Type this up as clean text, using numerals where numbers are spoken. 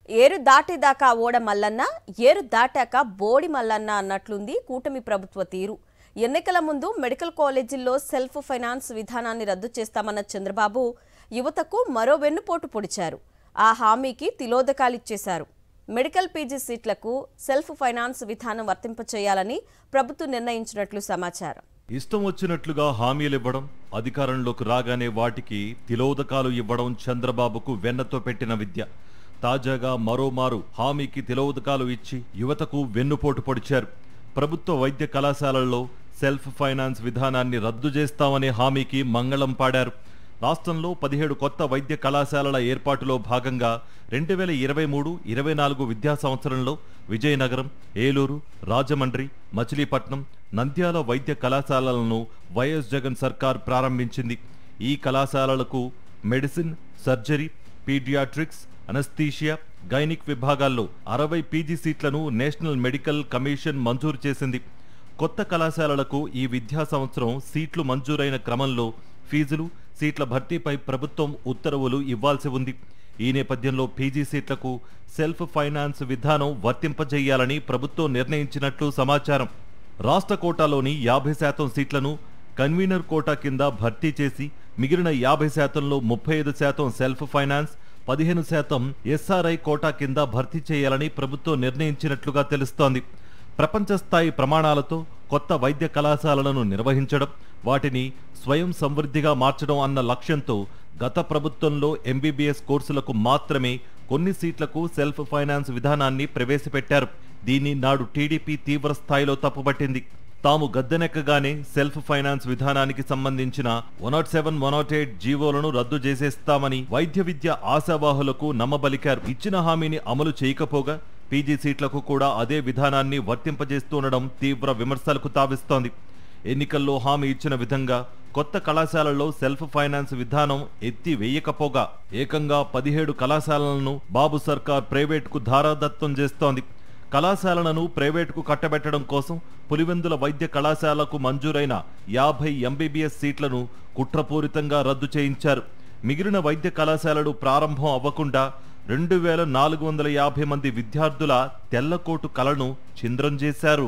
ఏరు దాటేదాకా ఓడ మల్లన్న, ఏరు దాటాక బోడి మల్లన్న అన్నట్లుంది కూటమి ప్రభుత్వ తీరు. ఎన్నికల ముందు మెడికల్ కాలేజీల్లో సెల్ఫ్ ఫైనాన్స్ విధానాన్ని రద్దు చేస్తామన్న చంద్రబాబు యువతకు మరో వెన్నుపోటు పొడిచారు. ఆ హామీకి తిలోదకాలిచ్చేశారు. మెడికల్ పీజీ సీట్లకు సెల్ఫ్ ఫైనాన్స్ విధానం వర్తింపచేయాలని ప్రభుత్వం నిర్ణయించినట్లు సమాచారం. ఇష్టం వచ్చినట్లుగా హామీలు ఇవ్వడం, అధికారంలోకి రాగానే వాటికి తిలోదకాలు ఇవ్వడం చంద్రబాబుకు వెన్నతో పెట్టిన విద్య. తాజాగా మరోమారు హామీకి తిలోదకాలు ఇచ్చి యువతకు వెన్నుపోటు పొడిచారు. ప్రభుత్వ వైద్య కళాశాలల్లో సెల్ఫ్ ఫైనాన్స్ విధానాన్ని రద్దు చేస్తామనే హామీకి మంగళం పాడారు. రాష్ట్రంలో 17 కొత్త వైద్య కళాశాలల ఏర్పాటులో భాగంగా 2023-24 విద్యా సంవత్సరంలో విజయనగరం, ఏలూరు, రాజమండ్రి, మచిలీపట్నం, నంద్యాల వైద్య కళాశాలలను వైఎస్ జగన్ సర్కార్ ప్రారంభించింది. ఈ కళాశాలలకు medicine, surgery, paediatrics, anaesthesia, gynaec విభాగాల్లో 60 పీజీ సీట్లను నేషనల్ మెడికల్ కమిషన్ మంజూరు చేసింది. కొత్త కళాశాలలకు ఈ విద్యా సంవత్సరం సీట్లు మంజూరైన క్రమంలో ఫీజులు, సీట్ల భర్తీపై ప్రభుత్వం ఉత్తర్వులు ఇవ్వాల్సి ఉంది. ఈ నేపథ్యంలో పీజీ సీట్లకు సెల్ఫ్ ఫైనాన్స్ విధానం వర్తింపజేయాలని ప్రభుత్వం నిర్ణయించినట్లు సమాచారం. రాష్ట్ర కోటాలోని 50% సీట్లను కన్వీనర్ కోటా కింద భర్తీ చేసి మిగిలిన 50%లో 35% సెల్ఫ్ ఫైనాన్స్, 15% ఎస్ఆర్ఐ కోటా కింద భర్తీ చేయాలని ప్రభుత్వం నిర్ణయించినట్లుగా తెలుస్తోంది. ప్రపంచ స్థాయి ప్రమాణాలతో కొత్త వైద్య కళాశాలలను నిర్వహించడం, వాటిని స్వయం సమృద్ధిగా మార్చడం అన్న లక్ష్యంతో గత ప్రభుత్వంలో ఎంబీబీఎస్ కోర్సులకు మాత్రమే కొన్ని సీట్లకు సెల్ఫ్ ఫైనాన్స్ విధానాన్ని ప్రవేశపెట్టారు. దీన్ని నాడు టీడీపీ తీవ్ర స్థాయిలో తప్పుపట్టింది. తాము గద్దెనెక్కగానే సెల్ఫ్ ఫైనాన్స్ విధానానికి సంబంధించిన 107, 108 జీవోలను రద్దు చేసేస్తామని వైద్య విద్య ఆశావాహులకు నమ్మబలికారు. ఇచ్చిన హామీని అమలు చేయకపోగా పీజీ సీట్లకు కూడా అదే విధానాన్ని వర్తింపజేస్తుండడం తీవ్ర విమర్శలకు తావిస్తోంది. ఎన్నికల్లో హామీ ఇచ్చిన విధంగా కొత్త కళాశాలల్లో సెల్ఫ్ ఫైనాన్స్ విధానం ఎత్తివేయకపోగా ఏకంగా 17 కళాశాలలను బాబు సర్కార్ ప్రైవేటుకు ధారాదత్తం చేస్తోంది. కళాశాలలను ప్రైవేటుకు కట్టబెట్టడం కోసం పులివెందుల వైద్య కళాశాలకు మంజూరైన 50 ఎంబీబీఎస్ సీట్లను కుట్రపూరితంగా రద్దు చేయించారు. మిగిలిన వైద్య కళాశాలలు ప్రారంభం అవ్వకుండా 2450 మంది విద్యార్థుల తెల్లకోటు కలను ఛిద్రం చేశారు.